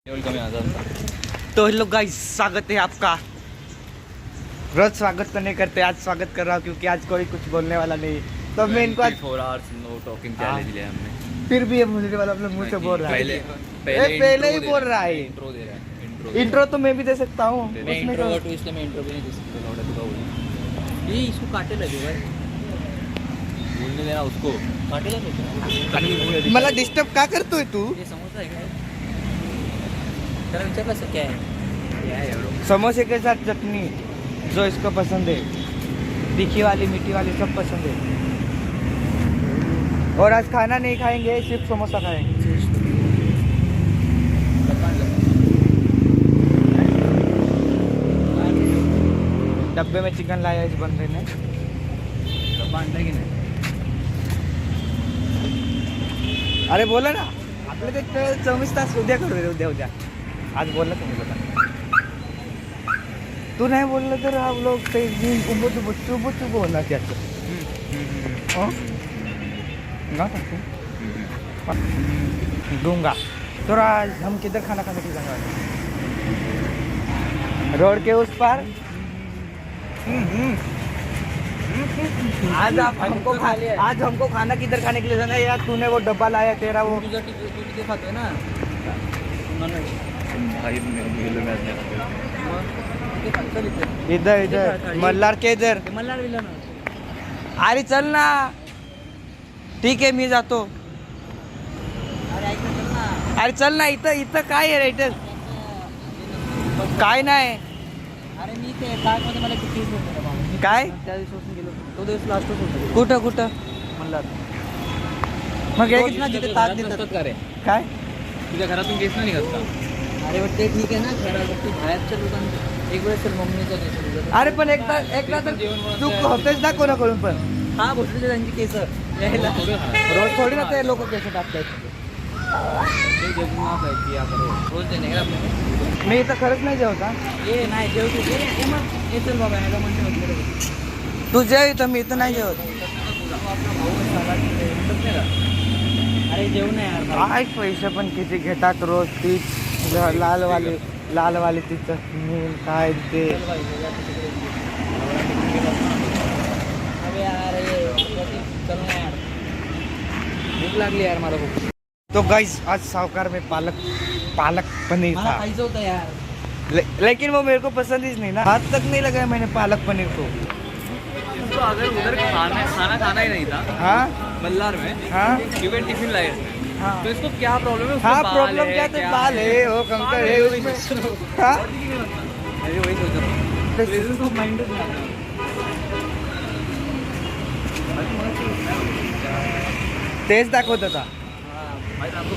तो hello guys, स्वागत है आपका। रोज स्वागत तो नहीं करते, आज स्वागत कर रहा हूँ क्योंकि आज कोई कुछ बोलने वाला नहीं। तो मैं इनको आज 4 hours नो टॉकिंग चैलेंज लिया हमने। फिर भी ये मुझे वाला अपने मुंह से बोल रहा है। पहले ही बोल रहा है। इंट्रो दे रहा है। इंट्रो तो मैं भी दे सकता हूँ। मैं इंट्रोवर्ट हूँ इसलिए मैं इंट्रो भी नहीं दे सकता। लौड़ा तो बोल। ये इसको काटे लगे भाई। बोलने देना उसको। काटे लगे। मला डिस्टर्ब का करतोय तू? ये समोसा है क्या? तेरा विचार कैसा क्या है? क्या है यार? समोसे के साथ चटनी जो इसको पसंद है, तीखी वाली मीठी वाली सब पसंद है। और आज खाना नहीं खाएंगे, सिर्फ समोसा खाएंगे। डब्बे में चिकन लाया इस बंदे ने। डब्बा अंडा की नहीं? अरे बोला ना, आपलं ते 24 तास उद्या करू रे, उद्या आज बोललं तुम्ही बघा। तू नाही बोललं तर आप लोग ते चुबू होणार त्याचं। दूंगा। तो आज हम किधर खाना खाने की जगह? रोड के उस पार। आज हमको खाना किधर खाने के लिए जाना है यार? तूने वो डब्बा लाया तेरा वो तुझे खातोय ना? भाई इधर इधर मल्हार के इधर। मल्हार विला ना। अरे चल ना, ठीक आहे मी जातो। अरे ऐक ना, चल ना. अरे चल ना, इथं काय आहे रे? इथं काय नाही. अरे मी ते मध्ये मला किती केस होते बाबा. काय? त्या दिवसापासून गेलो. तो दिवस लास्टच होता. कुठं मल्हार. मग एक ना जिथे ताक देतात का रे? काय? तुझ्या घरातून केस नाही निघत का? अरे पण ते ठीक आहे ना, घरात तू बाहेरच्या दुकान एक वेळेस चल मम्मीचा केस. अरे पण एकदा तर तू होतेच ना कोणाकडून पण. हा भोसडीचे त्यांची केस यायला रोज थोडी ना ते लोक केस टाकतात. रोज देणे का आपल्याला? मी इथं खरंच नाही जेवता. ये नाही जेवतो मग ये चल बाबा याला म्हणते. तू जेव इथं, मी इथं नाही जेवत. अरे जेव नाही यार. काय पैसे पण किती घेतात रोज. ती लालवाली ती चटणी काय ते. अरे यार चल ना यार, भूक लागली यार मला खूप. तो गाइस आज सावकार में पालक पनीर मला था, खायचं होतं यार. लेकिन वो मेरे को पसंद ही नहीं ना। हाथ तक नहीं लगाया मैंने पालक पनीर को। तो अगर उधर खाना ही नहीं था हाँ मल्हार में, हाँ इवन टिफिन लाए हाँ तो इसको क्या प्रॉब्लम है? हाँ प्रॉब्लम क्या थे? बाल है वो कंकर है उसमें। हाँ अरे वही सोच रहा हूँ. प्रेजेंस ऑफ माइंड तेज दाखवत होता. आपको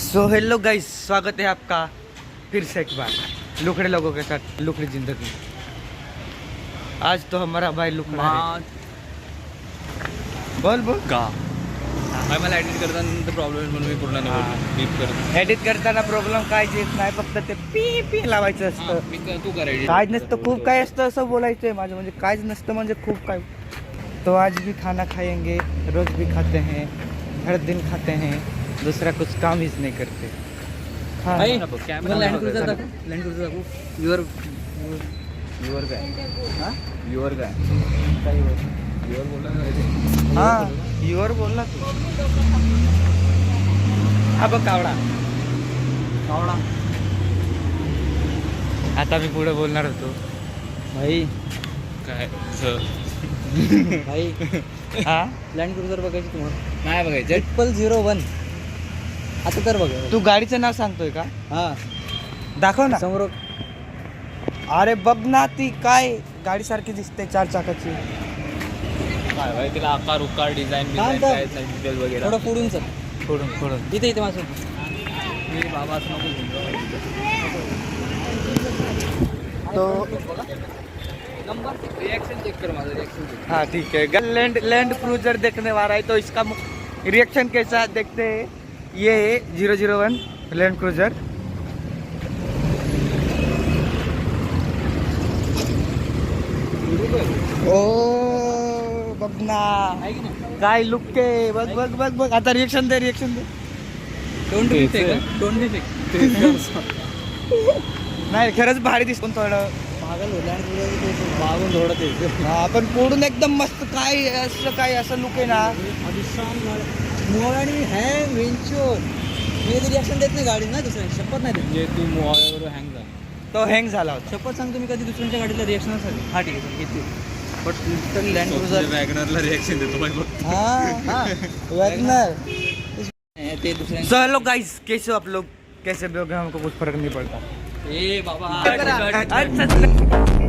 सो हेलो गाइस, स्वागत है आपका फिर से एक बार लुकड़े लोगों के साथ लुकड़ी जिंदगी। आज तो हमारा भाई लुकड़ा है. बोल का मला एडिट करताना प्रॉब्लेम म्हणून मी पूर्ण डीप करतो. एडिट करताना प्रॉब्लेम काय येत नाही, फक्त ते पी पी लावायचं असतं. तू कर एडिट. काहीच नसतं, खूप काय असतं असं बोलायचं आहे माझं. म्हणजे काहीच नसतं म्हणजे खूप काय. तो आज भी खाना खाएंगे, रोज भी खाते हैं, हर दिन खाते हैं, दूसरा कुछ काम ही नहीं करते. हाँ लँड क्रुझर दाखव. युअर काय? युअर काय? युअर बोलला. हाँ युवर बोलला तू. हा बघ कावडा. आता मी पुढे बोलणार होतो भाई काय. भाई हा लँड क्रुझर बघायची तुम्हाला? नाही बघायचं. 001 आता तर बघा. तू गाडीचं नाव सांगतोय का? हा दाखव ना समोर. अरे बघ ना, ती काय गाडी सारखी दिसते, 4 चाकाची. काय भाई तिला आकार उकार डिझाईन काय डिटेल वगैरे. थोडं पुढून चल. फोडून इथे माझं बाबा तो नंबर रिएक्शन चेक कर माझं. Reaction check. हाँ ठीक है. लैंड क्रूजर देखने वाला है तो इसका रिएक्शन कैसा है देखते हैं. ये है 001 लैंड क्रूजर. ओ बघ ना काय लुक के. बघ आता reaction they. Don't be fake don't be fake नाही खरंच भारी दिसतो थोडं पागल हो लँड मागून थोडं ते हा पण पुढून एकदम मस्त काय असं लुक आहे ना मुवानी हँग वेंचोर मी कधी रिॲक्शन देत नाही गाडी ना दुसऱ्या शपथ नाही देत म्हणजे तू मोबाईलवर हँग झाला तो हँग झाला होता शपथ सांगतो मी कधी दुसऱ्यांच्या गाडीला रिॲक्शन असेल हा ठीक आहे घेतली बट लिटरली लँड क्रुझर वॅगनरला रिॲक्शन देतो बाई बघ हाँ वैगनर ते दुसऱ्या सो हेलो गाइस कैसे हो आप लोग कैसे भी हो गए हमको कुछ फर्क नहीं पड़ता ए बाबा अच्छा